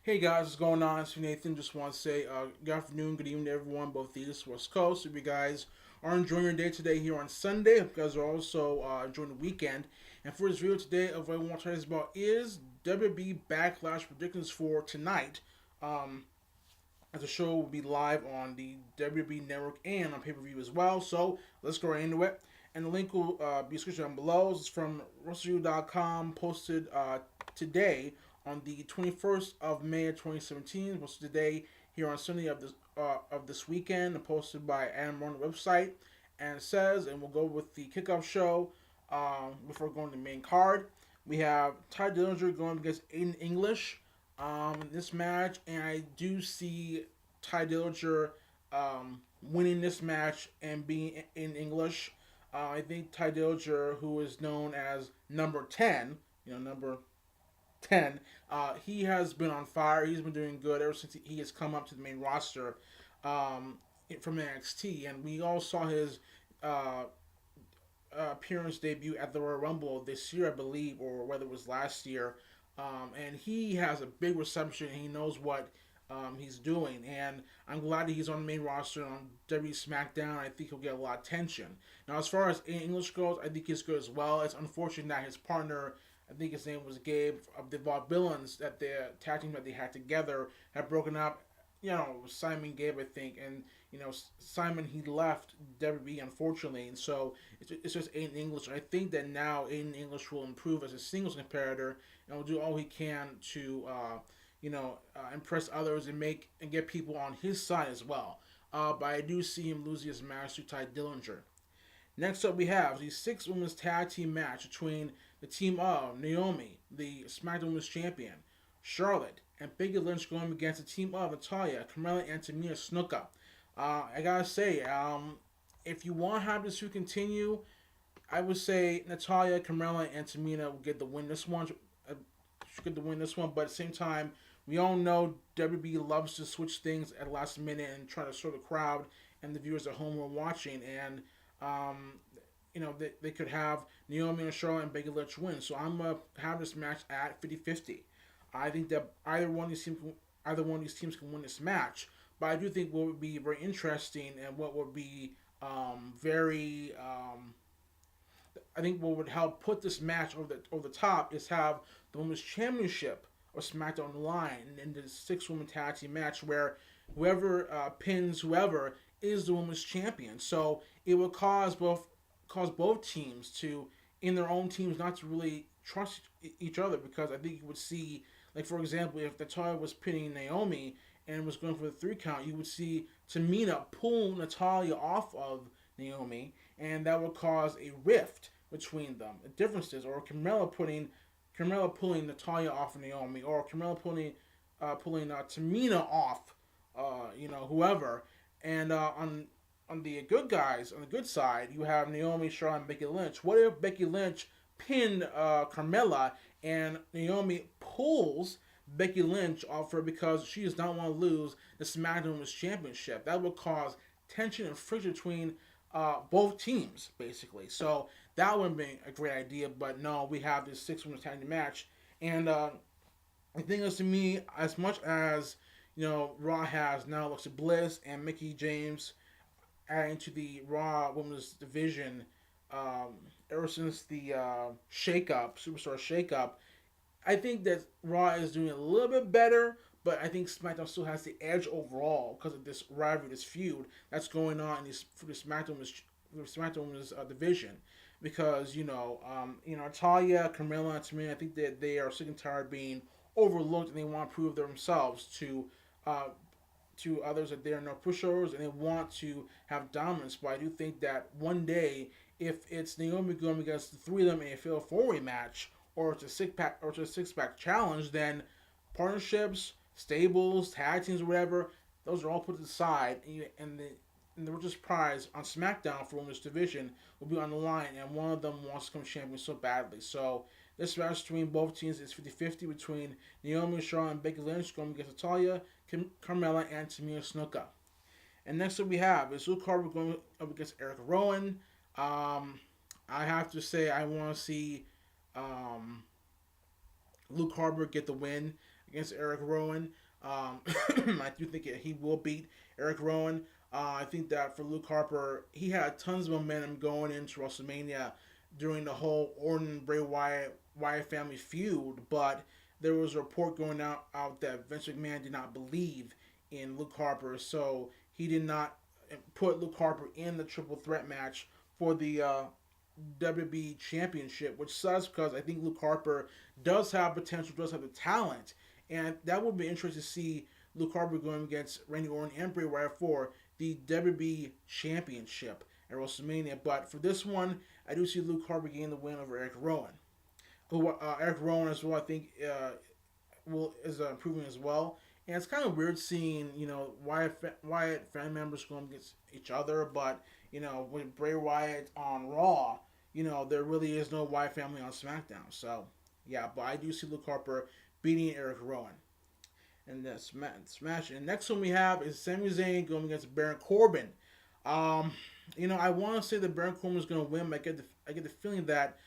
Hey guys, what's going on? It's Nathan. Just want to say good afternoon, good evening to everyone, both the East and West Coast. If you guys are enjoying your day today here on Sunday, if you guys are also enjoying the weekend. And for this video today, of what I want to tell you about is WWE Backlash Predictions for tonight. Um, as the show will be live on the WWE Network and on pay-per-view as well. So let's go right into it. And the link will be description down below. It's from WrestleReview.com, posted today on the 21st of May of 2017. Posted today here on Sunday of this weekend, and posted by Adam on the website. And it says, and we'll go with the kickoff show before going to the main card. We have Ty Dillinger going against Aiden English in this match, and I do see Ty Dillinger winning this match and being in English. I think Ty Dillinger, who is known as number 10, number 10, he has been on fire. He's been doing good ever since he has come up to the main roster um, from NXT. And we all saw his uh, appearance debut at the Royal Rumble this year, I believe, or whether it was last year. And he has a big reception. He knows what he's doing, and I'm glad that he's on the main roster on WWE SmackDown. I think he'll get a lot of attention. Now, as far as English goes, I think he's good as well. It's unfortunate that his partner, I think his name was Gabe, of the Vaudevillains, that the tag team that they had together, had broken up. Simon Gabe, I think, and Simon, he left WWE, unfortunately, and so it's just Aiden English. I think that now Aiden English will improve as a singles competitor and will do all he can to impress others and get people on his side as well. But I do see him losing his match to Ty Dillinger. Next up, we have the six women's tag team match between the team of Naomi, the SmackDown Women's Champion, Charlotte, and Becky Lynch going against the team of Natalya, Carmella, and Tamina Snuka. I gotta say, if you want to have this to continue, I would say Natalya, Carmella, and Tamina will get the win this one. Should get the win this one, but at the same time, we all know WB loves to switch things at the last minute and try to show the crowd and the viewers at home who are watching. And they could have Naomi and Charlotte and Becky Lynch win. So I'm gonna have this match at 50-50. I think that either one of these teams can win this match. But I do think what would be very interesting and what would be very I think what would help put this match over the top is have the women's championship of SmackDown on the line in the six woman tag team match where whoever pins whoever is the women's champion. So it will cause both teams to in their own teams not to really trust each other, because I think you would see, like, for example, if Natalia was pinning Naomi and was going for the 3 count, you would see Tamina pull Natalia off of Naomi, and that would cause a rift between them, differences, or Carmella pulling Natalia off of Naomi, or Carmella pulling Tamina off, whoever. And on the good guys, on the good side, you have Naomi, Charlotte, and Becky Lynch. What if Becky Lynch pinned Carmella and Naomi pulls Becky Lynch off her because she does not want to lose the SmackDown Women's Championship? That would cause tension and friction between both teams, basically. So that would be a great idea. But no, we have this six-woman tag team match, and the thing is, to me, as much as Raw has now Alexa Bliss and Mickey James adding to the Raw Women's division, ever since the Superstar shakeup, I think that Raw is doing a little bit better, but I think SmackDown still has the edge overall because of this rivalry, this feud that's going on in for the SmackDown division. Because Talia, Carmella, and Tamina, I think that they are sick and tired of being overlooked, and they want to prove themselves to others that they are no pushovers, and they want to have dominance. But I do think that one day, if it's Naomi going against the three of them in a fatal four-way match, or it's a six-pack challenge, then partnerships, stables, tag teams, or whatever, those are all put aside, and the richest prize on SmackDown for women's division will be on the line, and one of them wants to become champion so badly. So this match between both teams is 50-50 between Naomi, Charlotte, and Becky Lynch going against Natalya, Carmella, and Tamina Snuka. And next up we have is Luke Harper going up against Eric Rowan. I have to say I want to see Luke Harper get the win. against Eric Rowan. I do think he will beat Eric Rowan. I think that for Luke Harper, he had tons of momentum going into WrestleMania during the whole Orton Bray Wyatt family feud, but there was a report going out that Vince McMahon did not believe in Luke Harper, so he did not put Luke Harper in the triple threat match for the WWE Championship, which sucks because I think Luke Harper does have potential, does have the talent, and that would be interesting to see Luke Harper going against Randy Orton and Bray Wyatt for the WWE Championship at WrestleMania. But for this one, I do see Luke Harper getting the win over Eric Rowan. Who Eric Rowan as well, I think will is improving as well. And it's kind of weird seeing Wyatt fan members going against each other, but with Bray Wyatt on Raw, there really is no Wyatt family on SmackDown. So yeah, but I do see Luke Harper beating Eric Rowan in the smash. And next one we have is Sami Zayn going against Baron Corbin. Um, I want to say that Baron Corbin is going to win, but I get the feeling that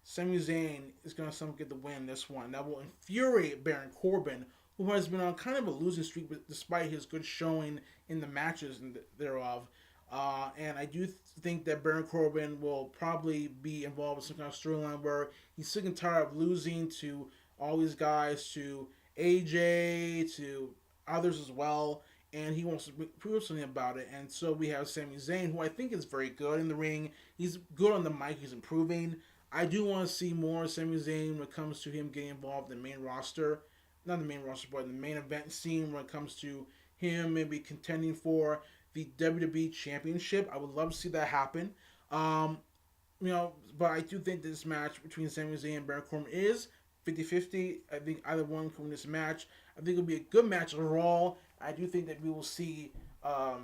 Sami Zayn is going to somehow get the win this one. That will infuriate Baron Corbin, who has been on kind of a losing streak despite his good showing in the matches and thereof. And I do think that Baron Corbin will probably be involved in some kind of storyline where he's sick and tired of losing to all these guys, to AJ, to others as well, and he wants to prove something about it. And so we have Sami Zayn, who I think is very good in the ring. He's good on the mic. He's improving. I do want to see more Sami Zayn when it comes to him getting involved in the main roster. Not the main roster, but the main event scene when it comes to him maybe contending for the WWE Championship. I would love to see that happen. Um, but I do think this match between Sami Zayn and Baron Corbin is 50-50. I think either one can win this match. I think it'll be a good match overall. I do think that we will see a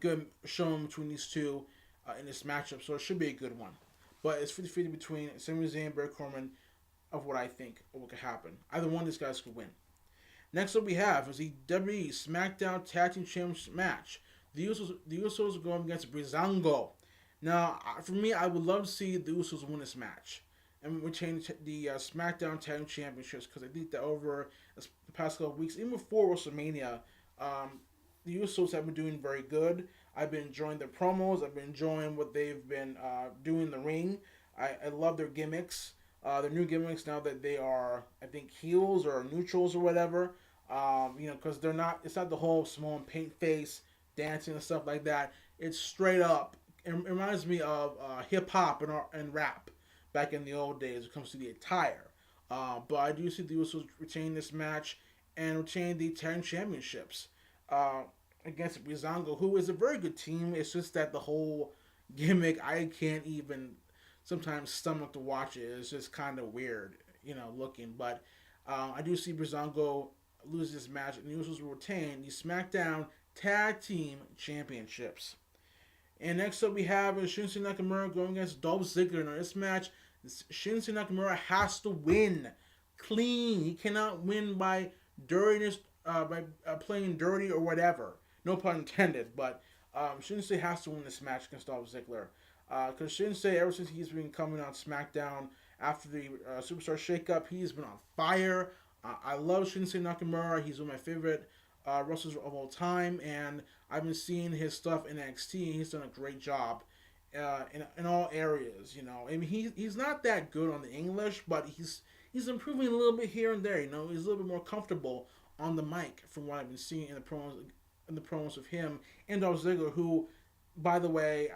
good showing between these two in this matchup, so it should be a good one. But it's 50-50 between Sami Zayn and Baron Corbin of what I think of what could happen. Either one of these guys could win. Next up we have is the WWE SmackDown Tag Team Championship match. The Usos are going against Breezango. Now, for me, I would love to see the Usos win this match and retain the SmackDown Tag Team Championships, because I think that over the past couple of weeks, even before WrestleMania, the Usos have been doing very good. I've been enjoying their promos. I've been enjoying what they've been doing in the ring. I love their gimmicks. Their new gimmicks now that they are, I think, heels or neutrals or whatever. Because they're not. It's not the whole Samoan paint face dancing and stuff like that. It's straight up. It reminds me of hip hop and rap back in the old days when it comes to the attire. But I do see the Usos retain this match and retain the tag championships against Breezango, who is a very good team. It's just that the whole gimmick, I can't even sometimes stomach to watch it. It's just kind of weird, looking. But I do see Breezango lose this match, and the Usos will retain the SmackDown Tag Team Championships. And next up we have Shinsuke Nakamura going against Dolph Ziggler. Now this match, Shinsuke Nakamura has to win clean. He cannot win by dirtiness, by playing dirty or whatever. No pun intended, but Shinsuke has to win this match against Dolph Ziggler. Because Shinsuke, ever since he's been coming on SmackDown after the Superstar Shakeup, he's been on fire. I love Shinsuke Nakamura. He's one of my favorite wrestlers of all time, and I've been seeing his stuff in NXT, and he's done a great job in all areas. I mean, he's not that good on the English, but he's improving a little bit here and there. He's a little bit more comfortable on the mic from what I've been seeing in the promos of him and Dolph Ziggler, who, by the way,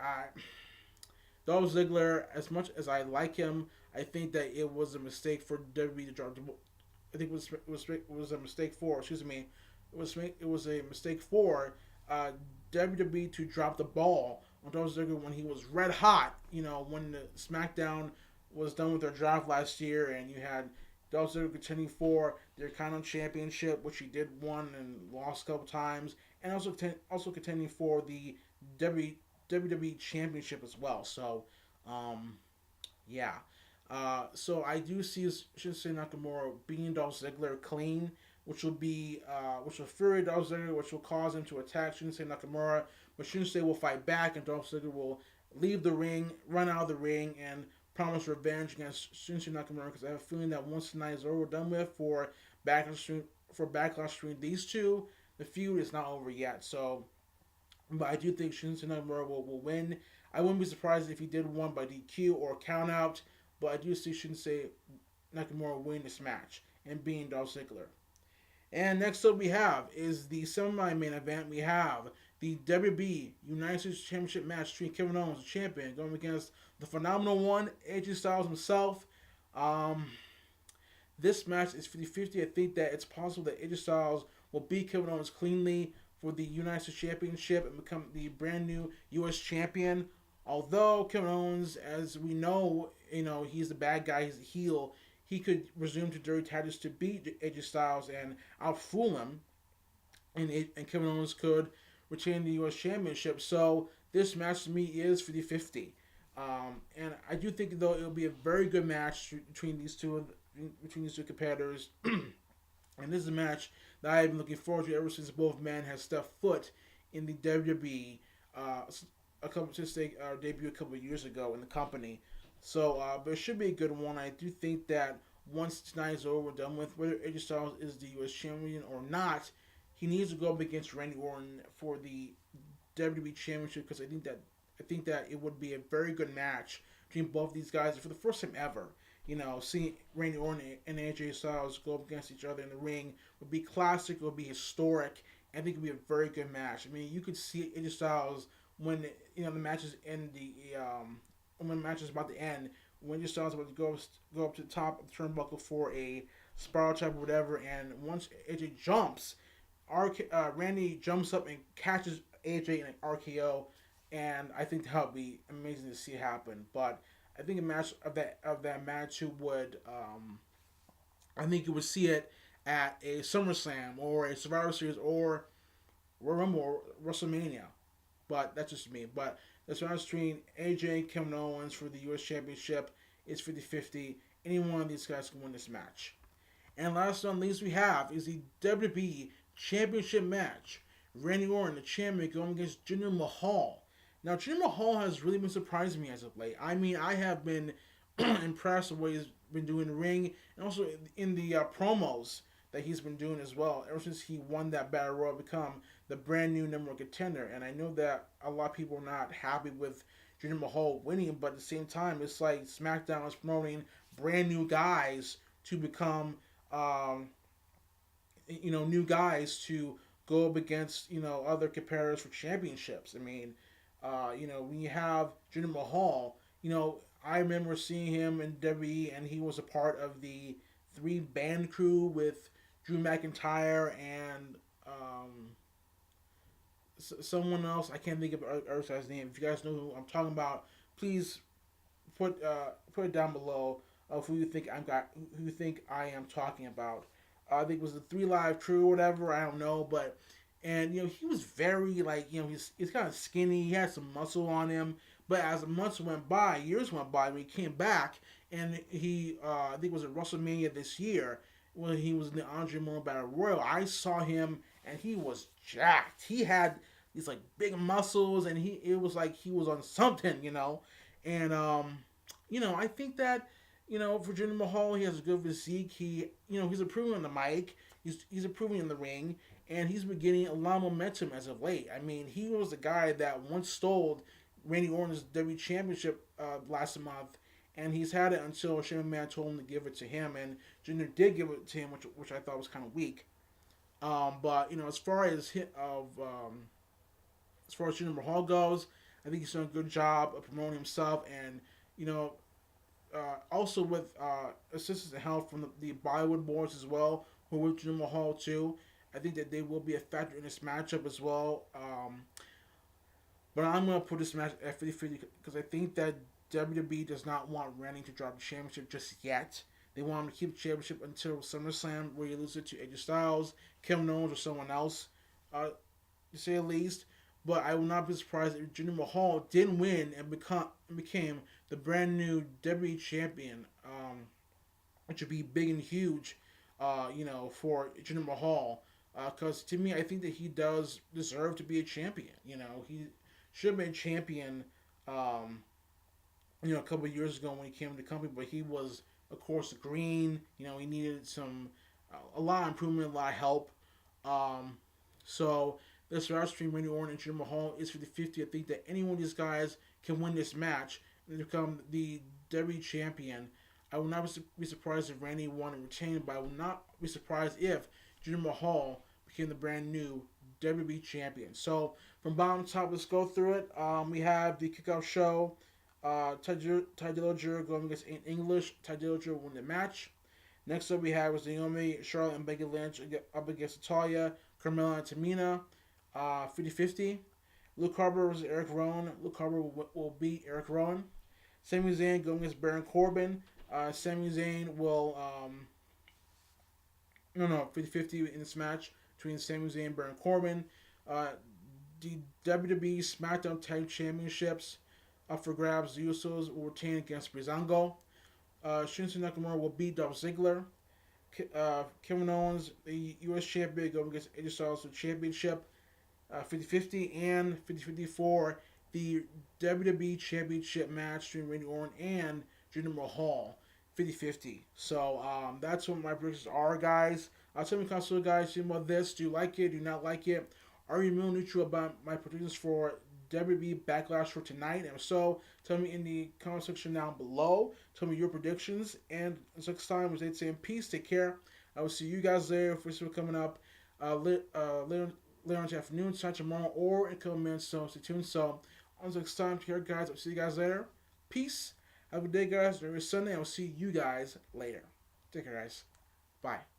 Dolph Ziggler, as much as I like him, I think that it was a mistake for WWE to drop the. I think it was a mistake for. Excuse me. It was a mistake for WWE to drop the ball on Dolph Ziggler when he was red hot. When the SmackDown was done with their draft last year, and you had Dolph Ziggler contending for their Intercontinental Championship, which he did won and lost a couple times, and also contending for the WWE Championship as well. So, yeah. So I do see Shinsuke Nakamura beating Dolph Ziggler clean, which will infuriate Dolph Ziggler, which will cause him to attack Shinsuke Nakamura. But Shinsuke will fight back, and Dolph Ziggler will leave the ring, run out of the ring, and promise revenge against Shinsuke Nakamura because I have a feeling that once the night is over, done with Backlash for Backlash between these two, the feud is not over yet. So, but I do think Shinsuke Nakamura will win. I wouldn't be surprised if he did win by DQ or count out, but I do see Shinsuke Nakamura win this match and being Dolph Ziggler. And next up we have is the semi-main event. We have the WB United States Championship match between Kevin Owens, the champion, going against the phenomenal one, AJ Styles himself. Um, this match is 50-50. I think that it's possible that AJ Styles will beat Kevin Owens cleanly for the United States Championship and become the brand new U.S. champion. Although Kevin Owens, as we know, he's the bad guy, he's the heel. He could resume to dirty tactics to beat AJ Styles and outfool him, and Kevin Owens could retain the U.S. Championship. So this match to me is 50-50. And I do think though it'll be a very good match between these two competitors. And this is a match that I've been looking forward to ever since both men have stepped foot in the WWE since they debuted a couple of years ago in the company. So, but it should be a good one. I do think that once tonight is over, done with, whether AJ Styles is the U.S. champion or not, he needs to go up against Randy Orton for the WWE Championship because I think that it would be a very good match between both these guys for the first time ever. Seeing Randy Orton and AJ Styles go up against each other in the ring would be classic. It would be historic. I think it would be a very good match. I mean, you could see AJ Styles when the matches in the when the match is about to end. When AJ Styles about to go up to the top of the turnbuckle for a spiral tap or whatever, and once AJ jumps, Randy jumps up and catches AJ in an RKO, and I think that would be amazing to see happen. But I think a match of that match would I think you would see it at a SummerSlam or a Survivor Series or Royal Rumble or WrestleMania. But that's just me. But this match between AJ and Kevin Owens for the U.S. Championship is 50-50. Any one of these guys can win this match. And last but not least we have is the WWE Championship match. Randy Orton, the champion, going against Jinder Mahal. Now, Jinder Mahal has really been surprising me as of late. I mean, I have been impressed with what he's been doing in the ring and also in the promos that he's been doing as well. Ever since he won that Battle Royal, become the brand new number one contender. And I know that a lot of people are not happy with Jinder Mahal winning, but at the same time, it's like SmackDown is promoting brand new guys to become, new guys to go up against, other competitors for championships. I mean, when you have Jinder Mahal, I remember seeing him in WWE, and he was a part of the 3-band crew with Drew McIntyre and someone else. I can't think of other guy's name. If you guys know who I'm talking about, please put it down below of who you think I am talking about. I think it was the 3 Live Crew or whatever. I don't know, but and he was very he's kind of skinny. He had some muscle on him, but as the months went by, years went by, when he came back and he I think it was at WrestleMania this year when he was in the Andre Moore Battle Royal. I saw him and he was jacked. He had these big muscles and it was like he was on something, and I think that for Jinder Mahal, he has a good physique. He's improving on the mic. He's improving in the ring, and he's been getting a lot of momentum as of late. I mean, he was the guy that once stole Randy Orton's WWE Championship last month, and he's had it until Shane McMahon told him to give it to him, and Jinder did give it to him, which I thought was kind of weak. But as far as Jinder Mahal goes, I think he's done a good job of promoting himself, and also with assistance and help from the Bollywood boys as well, who are with Jinder Mahal too. I think that they will be a factor in this matchup as well. But I'm going to put this match at 50-50 because I think that WWE does not want Randy to drop the championship just yet. They want him to keep the championship until SummerSlam, where he loses it to AJ Styles, Kevin Owens, or someone else, to say the least. But I will not be surprised if Jinder Mahal did win and became the brand new WWE champion, which would be big and huge, for Jinder Mahal. Because to me, I think that he does deserve to be a champion. He should have been champion a couple of years ago when he came to the company, but he was, of course, green. He needed a lot of improvement, a lot of help. Um, so this match between Randy Orton and Jinder Mahal is 50-50. I think that any one of these guys can win this match and become the WWE champion. I would not be surprised if Randy won and retained, but I would not be surprised if Jinder Mahal became the brand new WWE champion. So from bottom to top, let's go through it. We have the kickoff show. Ty Dillinger going against in English. Ty Dillinger won the match. Next up, we have was Naomi, Charlotte, and Becky Lynch up against Natalia, Carmella, and Tamina. 50-50. Luke Harper versus Eric Rowan. Luke Harper will beat Eric Rowan. Sami Zayn going against Baron Corbin. Sami Zayn will no 50-50 in this match between Sami Zayn and Baron Corbin. The WWE SmackDown Tag Championships up for grabs. The Usos will retain against Breezango. Shinsuke Nakamura will beat Dolph Ziggler. Kevin Owens, the U.S. champion, going against AJ Styles for the championship. 50-50 and 50-50 for the WWE Championship match between Randy Orton and Jinder Mahal. 50-50. So that's what my predictions are, guys. Tell me, console guys, about this. Do you like it? Do you not like it? Are you real neutral about my predictions for WWE Backlash for tonight? And if so, tell me in the comment section down below. Tell me your predictions. And until next time, as they say, in peace. Take care. I will see you guys there. If we're coming up later in the afternoon, tonight, tomorrow, or in a couple minutes. So stay tuned. So until next time, take care, guys. I'll see you guys later. Peace. Have a good day, guys. Every Sunday. I will see you guys later. Take care, guys. Bye.